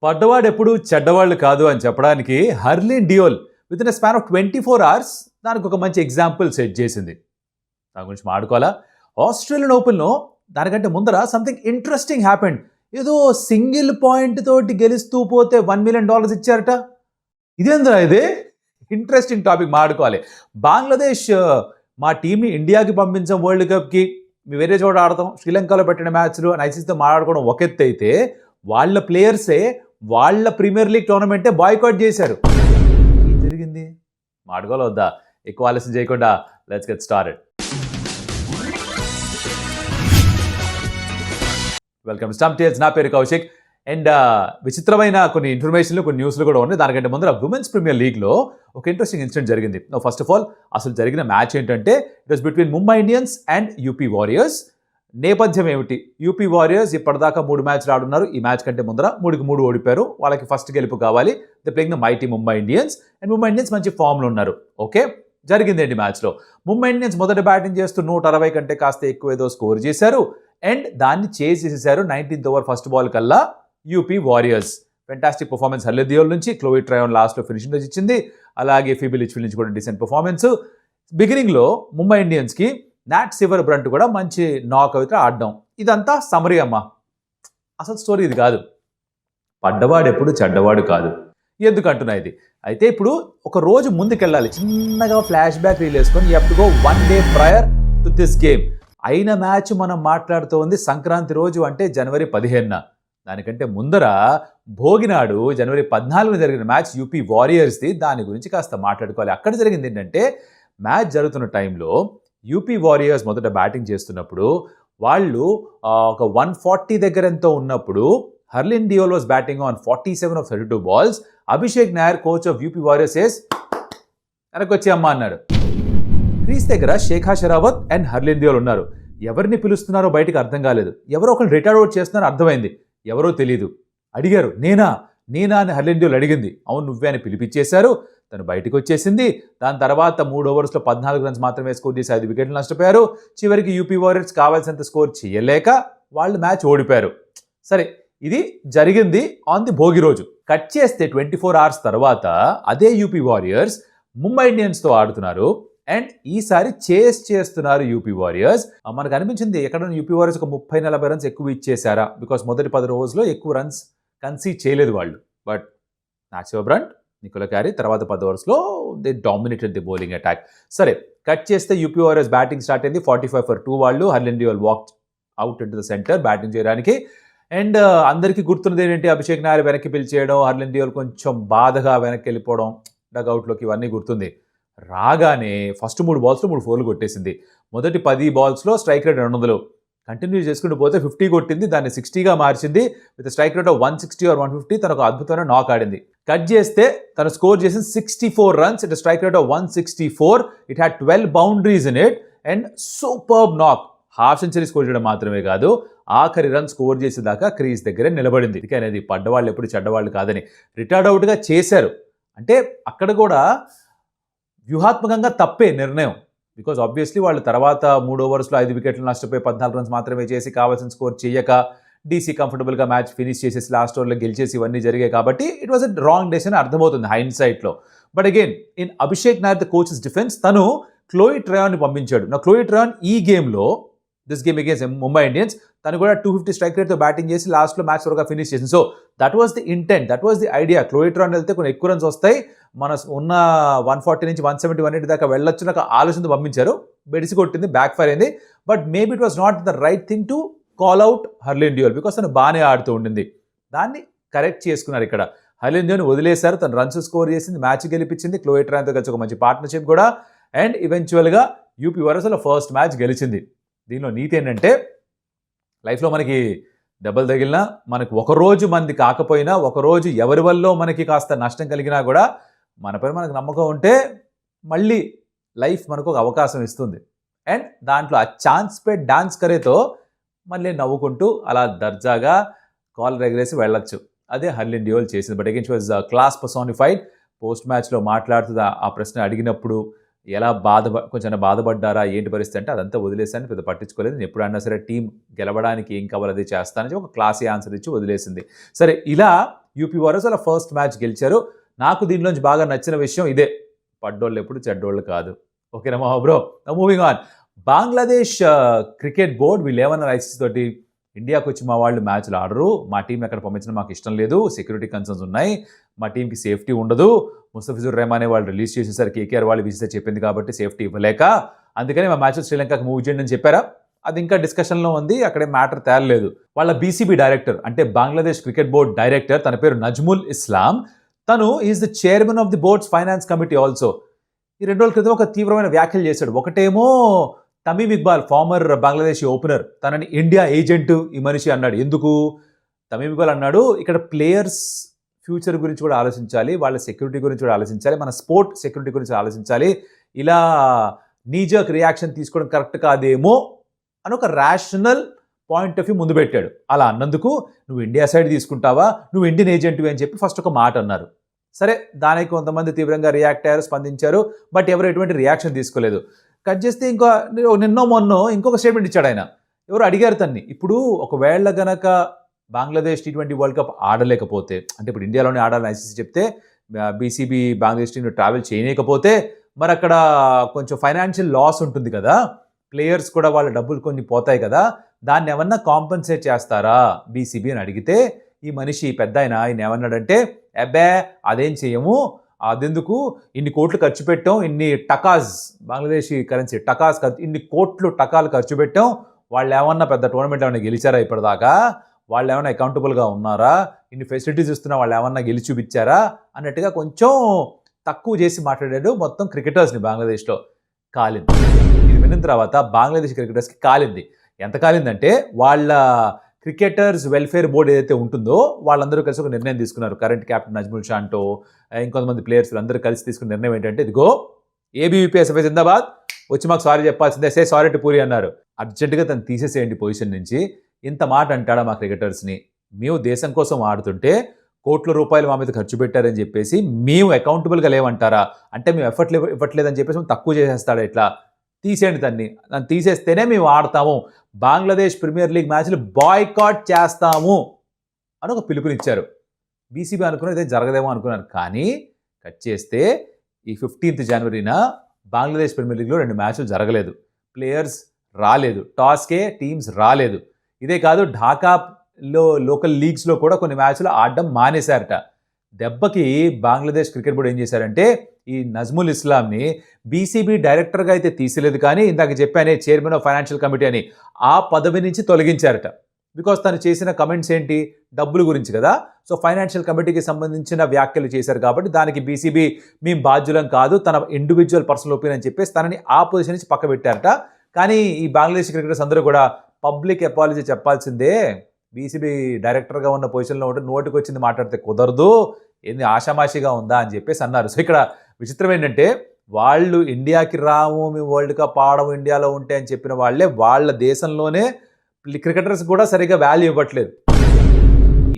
పడ్డవాడు ఎప్పుడు చెడ్డవాళ్ళు కాదు అని చెప్పడానికి Harleen Deol with in span of 24 hours దానికి ఒక మంచి ఎగ్జాంపుల్ సెట్ చేసింది. దాని గురించి మాట్లాడుకోవాలా. ఆస్ట్రేలియన్ ఓపెన్లో దానికంటే ముందర సంథింగ్ ఇంట్రెస్టింగ్ హ్యాపెండ్. ఏదో సింగిల్ పాయింట్ తోటి గెలుస్తూ పోతే $1 million ఇచ్చారట. ఇదేంద్రా ఇది ఇంట్రెస్టింగ్ టాపిక్ మాట్లాడుకోవాలి. బంగ్లాదేశ్ మా టీంని ఇండియాకి పంపించాం వరల్డ్ కప్కి, మేము వేరే చోట ఆడతాం, శ్రీలంకలో పెట్టిన మ్యాచ్లు అని ఐసీసీతో మాట్లాడుకోవడం ఒక ఎత్తు అయితే, వాళ్ళ ప్లేయర్సే వాళ్ళ ప్రీమియర్ లీగ్ టోర్నమెంటే బాయ్కాట్ చేశారు. ఏం జరిగింది మాట్లాడుకోవాలి వద్దా? ఎక్కువ ఆలస్యం చేయకుండా let's get started. Welcome to Stump Tales. నా పేరు కౌశిక్. అండ్ విచిత్రమైన కొన్ని ఇన్ఫర్మేషన్లు, కొన్ని న్యూస్లు కూడా ఉన్నాయి. దానికంటే ముందర విమెన్స్ ప్రీమియర్ లీగ్లో ఒక ఇంట్రెస్టింగ్ ఇన్సిడెంట్ జరిగింది. ఫస్ట్ ఆఫ్ ఆల్ అసలు జరిగిన మ్యాచ్ ఏంటంటే it was between Mumbai Indians and UP warriors. నేపథ్యం ఏమిటి? యూపీ వారియర్స్ ఇప్పటిదాకా 3 మ్యాచ్లు ఆడున్నారు. ఈ మ్యాచ్ కంటే ముందర 3కి 3 ఓడిపోయారు. వాళ్ళకి ఫస్ట్ గెలుపు కావాలి. The playing the mighty Mumbai Indians. And Mumbai Indians మంచి ఫామ్లో ఉన్నారు. ఓకే, జరిగిందేంటి మ్యాచ్లో? ముంబై ఇండియన్స్ మొదట బ్యాటింగ్ చేస్తూ 160 కంటే కాస్త ఎక్కువ ఏదో స్కోర్ చేశారు. అండ్ దాన్ని చేసేసారు 19th ఓవర్ ఫస్ట్ బాల్ కల్లా UP warriors. Fantastic performance Harleen Deol నుంచి. క్లోయి ట్రయాన్ లాస్ట్లో ఫినిషింగ్ టచ్ ఇచ్చింది. అలాగే ఫీబీ లిచ్విల్ నుంచి కూడా డిసెంట్ పర్ఫార్మెన్స్. బిగినింగ్లో ముంబై ఇండియన్స్కి నాట్ సివర్ బ్రంట్ కూడా మంచి నాక్ అయితే ఆడడం. ఇదంతా సమరీ అమ్మా. అసలు స్టోరీ ఇది కాదు. పడ్డవాడు ఎప్పుడు చెడ్డవాడు కాదు. ఎందుకు అంటున్నా ఇది? అయితే ఇప్పుడు ఒక రోజు ముందుకెళ్ళాలి. చిన్నగా ఫ్లాష్ బ్యాక్ రీల్ వేసుకొని you have to go 1 day prior to this game. అయిన మ్యాచ్ మనం మాట్లాడుతోంది సంక్రాంతి రోజు, అంటే జనవరి 15న. దానికంటే ముందర భోగినాడు జనవరి 14న జరిగిన మ్యాచ్ యూపీ వారియర్స్ది. దాని గురించి కాస్త మాట్లాడుకోవాలి. అక్కడ జరిగింది ఏంటంటే, మ్యాచ్ జరుగుతున్న టైంలో యూపీ వారియర్స్ మొదట బ్యాటింగ్ చేస్తున్నప్పుడు వాళ్ళు ఒక 140 దగ్గర ఎంతో ఉన్నప్పుడు Harleen Deol was batting on 47 of 32 balls. Abhishek Nair, coach of UP warriors, వెనక్కి వచ్చి అమ్మ అన్నాడు. క్రీస్ దగ్గర శేఖా షెరావత్ అండ్ హర్లిన్ డియోల్ ఉన్నారు. ఎవరిని పిలుస్తున్నారో బయటికి అర్థం కాలేదు. ఎవరో ఒకరు రిటైర్డ్ అవుట్ చేస్తున్నారో అర్థమైంది. ఎవరో తెలీదు. అడిగారు, నేనా అని హర్లిన్ డియోల్ అడిగింది. అవును నువ్వే అని పిలిపించేశారు. తను బయటకు వచ్చేసింది. దాని తర్వాత 3 ఓవర్స్లో 14 runs మాత్రమే స్కోర్ చేసి 5 వికెట్లు నష్టపోయారు. చివరికి యూపీ వారియర్స్ కావాల్సినంత స్కోర్ చేయలేక వాళ్ళు మ్యాచ్ ఓడిపోయారు. సరే, ఇది జరిగింది ఆన్ ది భోగి రోజు. కట్ చేస్తే 24 hours తర్వాత అదే యూపీ వారియర్స్ ముంబై ఇండియన్స్తో ఆడుతున్నారు. అండ్ ఈసారి చేస్ చేస్తున్నారు యూపీ వారియర్స్. మనకు అనిపించింది ఎక్కడ యూపీ వారియర్స్ ఒక 30-40 runs ఎక్కువ ఇచ్చేసారా, బికాస్ మొదటి 10 ఓవర్స్లో ఎక్కువ రన్స్ కన్సీడ్ చేయలేదు వాళ్ళు. But Nat Sciver Brunt, Nicola Carey తర్వాత 10 ఓవర్స్లో they dominated the bowling attack. సరే, కట్ చేస్తే యూపీ వారియర్స్ బ్యాటింగ్ స్టార్ట్ అయింది. 45 for 2 వాళ్ళు. Harleen Deol walk out into the centre batting చేయడానికి. అండ్ అందరికీ గుర్తున్నది ఏంటంటే, అభిషేక్ నాయర్ వెనక్కి పిలిచేయడం, హర్లిన్ డియోల్ కొంచెం బాధగా వెనక్కి వెళ్ళిపోవడం, డగౌట్లోకి, ఇవన్నీ గుర్తుంది. రాగానే ఫస్ట్ 3 balls-లో 3 4 కొట్టేసింది. మొదటి 10 balls-లో స్ట్రైక్ రేట్ 200. కంటిన్యూ చేసుకుంటూ పోతే 50 కొట్టింది. దాన్ని 60గా మార్చింది. With strike rate of 160 or 150 తనకు అద్భుతమైన నాక్ ఆడింది. కట్ చేస్తే తను స్కోర్ చేసింది 64 runs. It strike rate of 164. It had 12 boundaries in it and superb నాక్. హాఫ్ సెంచరీ స్కోర్ చేయడం మాత్రమే కాదు, ఆఖరి రన్ స్కోర్ చేసేదాకా క్రీజ్ దగ్గరే నిలబడింది. ఇది అనేది పడ్డవాళ్ళు ఎప్పుడు చెడ్డవాళ్ళు కాదని. రిటైర్డ్ అవుట్గా చేశారు అంటే అక్కడ కూడా వ్యూహాత్మకంగా తప్పే నిర్ణయం. బికాజ్ ఆబ్వియస్లీ వాళ్ళు తర్వాత 3 ఓవర్స్లో 5 వికెట్లు నష్టపోయి 14 runs మాత్రమే చేసి కావాల్సిన స్కోర్ చేయక డీసీ కంఫర్టబుల్గా మ్యాచ్ ఫినిష్ చేసేసి లాస్ట్ ఓవర్లో గెలిచేసి ఇవన్నీ జరిగాయి. కాబట్టి it was a wrong decision అర్థమవుతుంది హైండ్ సైట్లో. But again in Abhishek Nair the coaches defence, తను క్లోయి ట్రయాన్ని పంపించాడు. నా క్లోయి ట్రయాన్ ఈ గేమ్లో, this game against Mumbai Indians, తను కూడా 250 స్ట్రైక్ రేట్తో బ్యాటింగ్ చేసి లాస్ట్లో మ్యాచ్ త్వరగా ఫినిష్ చేసింది. So that was the intent, that was the idea. Chloe Tryon వెళ్తే కొన్ని ఎక్కువ రన్స్ వస్తాయి, మన ఉన్న 140 నుంచి 170 180 దాకా వెళ్ళొచ్చు నాకు ఆలోచనతో పంపించారు. బెడిసి కొట్టింది, బ్యాక్ ఫైర్ అయింది. But maybe it was not the right thing to call out Harleen Deol, because తను బాగానే ఆడుతూ ఉండింది. దాన్ని కరెక్ట్ చేసుకున్నారు ఇక్కడ. హర్లిన్ డియోల్ని వదిలేశారు. తను రన్స్ స్కోర్ చేసింది, మ్యాచ్ గెలిపించింది. క్లోయి ట్రయాన్తో కలిసి ఒక మంచి పార్ట్నర్షిప్ కూడా. అండ్ ఈవెన్చువల్గా యూపీ వారియర్స్లో ఫస్ట్ మ్యాచ్ గెలిచింది. దీనిలో నీతి ఏంటంటే, లైఫ్లో మనకి దెబ్బలు తగిలినా, మనకు ఒకరోజు మంది కాకపోయినా, ఒకరోజు ఎవరి వల్ల మనకి కాస్త నష్టం కలిగినా కూడా మనపై మనకు నమ్మకం ఉంటే మళ్ళీ లైఫ్ మనకు ఒక అవకాశం ఇస్తుంది. అండ్ దాంట్లో ఆ ఛాన్స్ పే డాన్స్ కరేతో మళ్ళీ నవ్వుకుంటూ అలా దర్జాగా కాలర్ ఎగరేసి వెళ్ళొచ్చు. అదే హర్లిన్ డియోల్ చేసింది. But again she was class personified. Post మ్యాచ్లో మాట్లాడుతూ ఆ ప్రశ్న అడిగినప్పుడు ఎలా కొంచెం బాధపడ్డారా, ఏంటి పరిస్థితి అంటే, అదంతా వదిలేసాను, పెద్ద పట్టించుకోలేదు. నేను ఎప్పుడు అన్నా సరే టీం గెలవడానికి ఏం కావాలి అదే చేస్తానని ఒక క్లాసీ ఆన్సర్ ఇచ్చి వదిలేసింది. సరే, ఇలా యూపీ వారియర్స్ వాళ్ళ ఫస్ట్ మ్యాచ్ గెలిచారు. నాకు దీనిలోంచి బాగా నచ్చిన విషయం ఇదే, పడ్డోళ్ళు ఎప్పుడు చెడ్డోళ్ళు కాదు. ఓకేనా మా bro, moving on. Bangladesh cricket board వీళ్ళు ఏమన్నారు ఐసీసీ తోటి, ఇండియాకి వచ్చి మా వాళ్ళు మ్యాచ్లు ఆడరు, మా టీం ఎక్కడ పంపించడం మాకు ఇష్టం లేదు, సెక్యూరిటీ కన్సర్న్స్ ఉన్నాయి, మా టీంకి సేఫ్టీ ఉండదు, ముస్తఫిజుర్ రెహమాన్ వాళ్ళు రిలీజ్ చేసేసరికి కేకేఆర్ వాళ్ళు విజిట్ చెప్పింది కాబట్టి సేఫ్టీ ఇవ్వలేక, అందుకని మా మ్యాచ్ శ్రీలంకకి మూవ్ చేయండి అని చెప్పారా. అది ఇంకా డిస్కషన్లో ఉంది, అక్కడే మ్యాటర్ తేలలేదు. వాళ్ళ బీసీబీ డైరెక్టర్ అంటే బంగ్లాదేశ్ క్రికెట్ బోర్డ్ డైరెక్టర్, తన పేరు నజ్ముల్ ఇస్లాం, తను is the chairman of the boards finance committee also. ఈ 2 రోజుల క్రితం ఒక తీవ్రమైన వ్యాఖ్యలు చేశాడు. ఒకటేమో తమీమ్ ఇక్బాల్ ఫార్మర్ బంగ్లాదేశీ ఓపెనర్, తనని ఇండియా ఏజెంట్ ఈ మనిషి అన్నాడు. ఎందుకు? తమీమ్ ఇక్బాల్ అన్నాడు, ఇక్కడ ప్లేయర్స్ ఫ్యూచర్ గురించి కూడా ఆలోచించాలి, వాళ్ళ సెక్యూరిటీ గురించి కూడా ఆలోచించాలి, మన స్పోర్ట్ సెక్యూరిటీ గురించి ఆలోచించాలి, ఇలా నీజర్క్ రియాక్షన్ తీసుకోవడం కరెక్ట్ కాదేమో అని ఒక రేషనల్ పాయింట్ ఆఫ్ వ్యూ ముందు పెట్టాడు. అలా అన్నందుకు నువ్వు ఇండియా సైడ్ తీసుకుంటావా, నువ్వు ఇండియన్ ఏజెంట్వి అని చెప్పి ఫస్ట్ ఒక మాట అన్నారు. సరే, దానికి కొంతమంది తీవ్రంగా రియాక్ట్ అయ్యారు, స్పందించారు, బట్ ఎవరు ఎటువంటి రియాక్షన్ తీసుకోలేదు. కట్ చేస్తే ఇంకా నిన్నో మొన్నో ఇంకొక స్టేట్మెంట్ ఇచ్చాడు ఆయన. ఎవరు అడిగారు తన్ని, ఇప్పుడు ఒకవేళ గనక బంగ్లాదేశ్ T20 వరల్డ్ కప్ ఆడలేకపోతే, అంటే ఇప్పుడు ఇండియాలోనే ఆడాలని ఐసీసీ చెప్తే, బీసీబీ బంగ్లాదేశ్ టీంలో ట్రావెల్ చేయలేకపోతే మరి అక్కడ కొంచెం ఫైనాన్షియల్ లాస్ ఉంటుంది కదా, ప్లేయర్స్ కూడా వాళ్ళ డబ్బులు కొన్ని పోతాయి కదా, దాన్ని ఏమన్నా కాంపన్సేట్ చేస్తారా బీసీబీ అని అడిగితే, ఈ మనిషి పెద్ద ఆయన ఏమన్నాడంటే, అబ్బే అదేం చేయము, అదెందుకు, ఇన్ని కోట్లు ఖర్చు పెట్టాం, ఇన్ని టకాస్, బంగ్లాదేశీ కరెన్సీ టకాస్, ఇన్ని కోట్లు టకాలు ఖర్చు పెట్టాం, వాళ్ళు ఏమన్నా పెద్ద టోర్నమెంట్ ఏమైనా గెలిచారా ఇప్పటిదాకా, వాళ్ళు ఏమైనా అకౌంటబుల్గా ఉన్నారా, ఇన్ని ఫెసిలిటీస్ ఇస్తున్నా వాళ్ళు ఏమన్నా గెలిచి చూపించారా అన్నట్టుగా కొంచెం తక్కువ చేసి మాట్లాడాడు మొత్తం క్రికెటర్స్ని బంగ్లాదేశ్లో. కాలింది. ఇది విన్న తర్వాత బంగ్లాదేశ్ క్రికెటర్స్కి కాలింది. ఎంత కాలిందంటే, వాళ్ళ క్రికెటర్స్ వెల్ఫేర్ బోర్డు ఏదైతే ఉంటుందో వాళ్ళందరూ కలిసి ఒక నిర్ణయం తీసుకున్నారు. కరెంట్ కెప్టెన్ నజ్ముల్ షాంటో, ఇంకొంతమంది ప్లేయర్స్ అందరూ కలిసి తీసుకున్న నిర్ణయం ఏంటంటే, ఇదిగో ఏబీవీపీఎస్ఎఫ్ఐ జిందాబాద్, వచ్చి మాకు సారీ చెప్పాల్సిందే, సే సారీ టు పూరి అన్నారు. అర్జెంటుగా తను తీసేసేయండి పొజిషన్ నుంచి. ఇంత మాట అంటాడా మా క్రికెటర్స్ని? మేము దేశం కోసం ఆడుతుంటే కోట్ల రూపాయలు మా మీద ఖర్చు పెట్టారని చెప్పేసి మేము అకౌంటబుల్గా లేవంటారా? అంటే మేము ఎఫర్ట్ ఇవ్వట్లేదని చెప్పేసి మేము తక్కువ చేసేస్తాడా? ఇట్లా తీసేయండి తను తీసేస్తేనే మేము ఆడతాము, బంగ్లాదేశ్ ప్రీమియర్ లీగ్ మ్యాచ్లు బాయ్కాట్ చేస్తాము అని ఒక పిలుపునిచ్చారు. బీసీబీ అనుకున్నది ఇదే జరగదేమో అనుకున్నారు. కానీ కట్ చేస్తే ఈ 15th జనవరిన బంగ్లాదేశ్ ప్రీమియర్ లీగ్లో 2 మ్యాచ్లు జరగలేదు, ప్లేయర్స్ రాలేదు, టాస్కే టీమ్స్ రాలేదు. ఇదే కాదు, ఢాకాలో లోకల్ లీగ్స్లో కూడా కొన్ని మ్యాచ్లు ఆడడం మానేశారట. దెబ్బకి బంగ్లాదేశ్ క్రికెట్ బోర్డు ఏం చేశారంటే, ఈ నజ్ముల్ ఇస్లాంని బీసీబీ డైరెక్టర్గా అయితే తీసేలేదు, కానీ ఇందాక చెప్పానే చైర్మన్ ఆఫ్ ఫైనాన్షియల్ కమిటీ అని, ఆ పదవి నుంచి తొలగించారట. బికాస్ తను చేసిన కమెంట్స్ ఏంటి, డబ్బుల గురించి కదా. సో ఫైనాన్షియల్ కమిటీకి సంబంధించిన వ్యాఖ్యలు చేశారు కాబట్టి దానికి బీసీబీ మేము బాధ్యులం కాదు, తన ఇండివిజువల్ పర్సనల్ ఒపీనియన్ అని చెప్పేసి తనని ఆ పొజిషన్ నుంచి పక్క పెట్టారట. కానీ ఈ బంగ్లాదేశ్ క్రికెటర్స్ అందరూ కూడా పబ్లిక్ అపాలజీ చెప్పాల్సిందే, బీసీబీ డైరెక్టర్గా ఉన్న పొజిషన్లో ఉంటే నోటికి వచ్చింది మాట్లాడితే కుదరదు, ఏంది ఆషామాషిగా ఉందా అని చెప్పేసి అన్నారు. సో ఇక్కడ విచిత్రం ఏంటంటే, వాళ్ళు ఇండియాకి రాము, మేము వరల్డ్ కప్ ఆడము ఇండియాలో ఉంటే అని చెప్పిన వాళ్ళే వాళ్ళ దేశంలోనే క్రికెటర్స్ కూడా సరిగ్గా వాల్యూ ఇవ్వట్లేదు.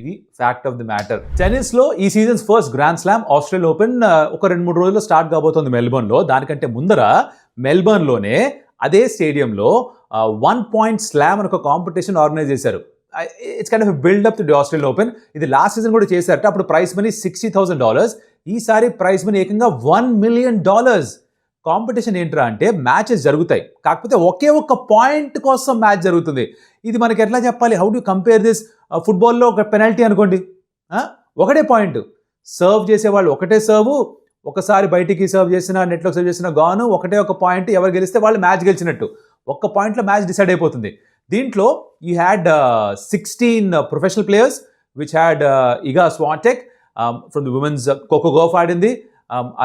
ఇది ఫ్యాక్ట్ ఆఫ్ ది మ్యాటర్. టెన్నిస్లో ఈ seasons first grand slam Australian open ఒక 2-3 రోజుల్లో స్టార్ట్ కాబోతోంది మెల్బోర్న్లో. దానికంటే ముందర మెల్బోర్న్లోనే అదే స్టేడియంలో 1 point స్లామ్ అని ఒక కాంపిటీషన్ ఆర్గనైజ్ చేశారు. It's kind of buildup to the Australian Open. ఇది లాస్ట్ సీజన్ కూడా చేశారట. అప్పుడు ప్రైజ్ మనీ $60,000. ఈసారి ప్రైజ్ మనీ ఏకంగా $1 million. కాంపిటీషన్ ఏంట్రా అంటే, మ్యాచెస్ జరుగుతాయి, కాకపోతే ఒకే ఒక్క పాయింట్ కోసం మ్యాచ్ జరుగుతుంది. ఇది మనకి ఎట్లా చెప్పాలి, హౌ డు కంపేర్ దిస్? ఫుట్బాల్లో ఒక పెనాల్టీ అనుకోండి, ఒకటే పాయింట్, సర్వ్ చేసేవాళ్ళు ఒకటే సర్వ్, ఒకసారి బయటికి సర్వ్ చేసినా నెట్లో సర్వ్ చేసినా గాను ఒకటే ఒక పాయింట్, ఎవరు గెలిస్తే వాళ్ళు మ్యాచ్ గెలిచినట్టు, ఒక్క పాయింట్లో మ్యాచ్ డిసైడ్ అయిపోతుంది. దీంట్లో you had 16 professional players which had ఇగా స్వాటెక్ ఫ్రమ్ ది ఉమెన్స్ ఖోఖో గోఫ్ ఆడింది.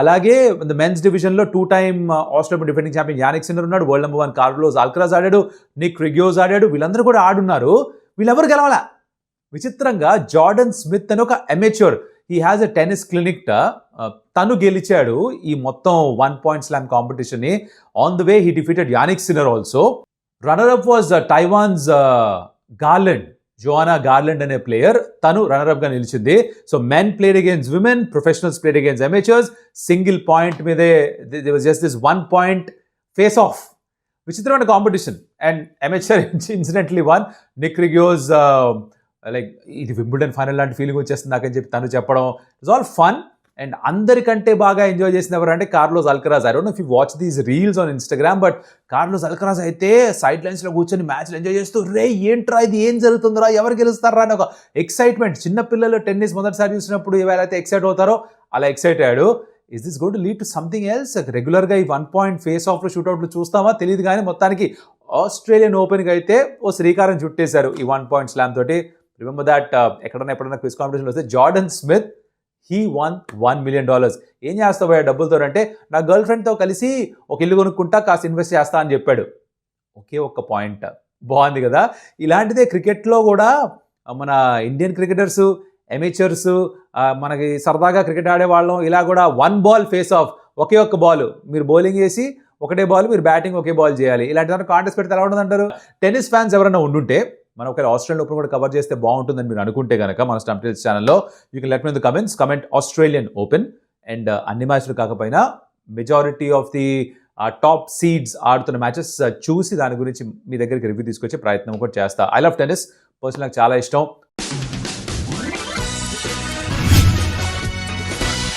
అలాగే మెన్స్ డివిజన్లో 2-time Australian defending champion Jannik sinner ఉన్నాడు, వరల్డ్ నెంబర్ 1 కార్లోస్ అల్కరాజ్ ఆడాడు, నిక్ రిగ్యోస్ ఆడాడు, వీళ్ళందరూ కూడా ఆడున్నారు. వీళ్ళెవరు గెలవాలా? విచిత్రంగా జార్డన్ స్మిత్ అని ఒక amateur, he has a tennis clinic, తను గెలిచాడు ఈ మొత్తం 1 point స్లామ్ కాంపిటీషన్ని. On the way he defeated Jannik Sinner also. Runner up was Taiwan's Garland, Joanna Garland అనే ప్లేయర్, తను రన్నర్-అప్గా నిలిచింది. So men played against women, professionals played against amateurs. Single point మీదే they was just this 1 point face off. విచిత్రమైన competition. And amateur incidentally one. Nick రిగ్యోస్ like ఇది Wimbledon final లాంటి feeling వచ్చేస్తుంది నాకని చెప్పి తను చెప్పడం. It's all fun. అండ్ అందరికంటే బాగా ఎంజాయ్ చేసింది ఎవరంటే Carlos Alcaraz. I don't know if you watch these reels on Instagram, but Carlos Alcaraz అయితే సైడ్ లైన్స్లో కూర్చొని మ్యాచ్లు ఎంజాయ్ చేస్తూ, రే ఏంట్రా ఇది, ఏం జరుగుతుందిరా, ఎవరు గెలుస్తారా అని ఒక ఎక్సైట్మెంట్. చిన్నపిల్లలు టెన్నిస్ మొదటిసారి చూసినప్పుడు ఎవరైతే ఎక్సైట్ అవుతారో అలా ఎక్సైట్ అయ్యాడు. Is this going to lead to something else? రెగ్యులర్గా ఈ 1 పాయింట్ ఫేస్ ఆఫ్లో షూట్అవుట్లు చూస్తామా తెలియదు, కానీ మొత్తానికి ఆస్ట్రేలియన్ ఓపెన్కి అయితే ఓ శ్రీకారం చుట్టేశారు ఈ 1 పాయింట్ స్లామ్ తోటి. రిమెంబర్ దట్ ఎప్పుడైనా క్విజ్ కాంపిటీషన్ వస్తే Jordan Smith he one $1 million. ఏం చేస్తావు డబ్బులతో అంటే, నా గర్ల్ ఫ్రెండ్తో కలిసి ఒక ఇల్లు కొనుక్కుంటా, కాస్త ఇన్వెస్ట్ చేస్తా అని చెప్పాడు. ఒకే ఒక్క పాయింట్. బాగుంది కదా. ఇలాంటిదే క్రికెట్లో కూడా మన ఇండియన్ క్రికెటర్స్, అమేచర్స్, మనకి సరదాగా క్రికెట్ ఆడేవాళ్ళం, ఇలా కూడా 1 ball ఫేస్ ఆఫ్, ఒకే ఒక్క బాల్, మీరు బౌలింగ్ వేసి ఒకటే బాల్, మీరు బ్యాటింగ్ ఒకే బాల్ చేయాలి. ఇలాంటి దాన్ని కాంటెస్ట్ పెడితే ఎలా ఉంటుందంటారు? టెన్నిస్ ఫ్యాన్స్ ఎవరైనా ఉండుంటే మనం ఒకవేళ ఆస్ట్రేలియన్ ఓపెన్ కూడా కవర్ చేస్తే బాగుంటుందని మీరు అనుకుంటే కనుక మన స్టంప్ టిల్స్ ఛానల్లో you can let me in the comments, comment Australian open. And అన్ని మ్యాచ్లు కాకపోయినా majority of the top seeds ఆడుతున్న మ్యాచెస్ చూసి దాని గురించి మీ దగ్గరికి రివ్యూ తీసుకొచ్చే ప్రయత్నం కూడా చేస్తా. ఐ లవ్ టెన్నిస్, పర్సనల్ నాకు చాలా ఇష్టం.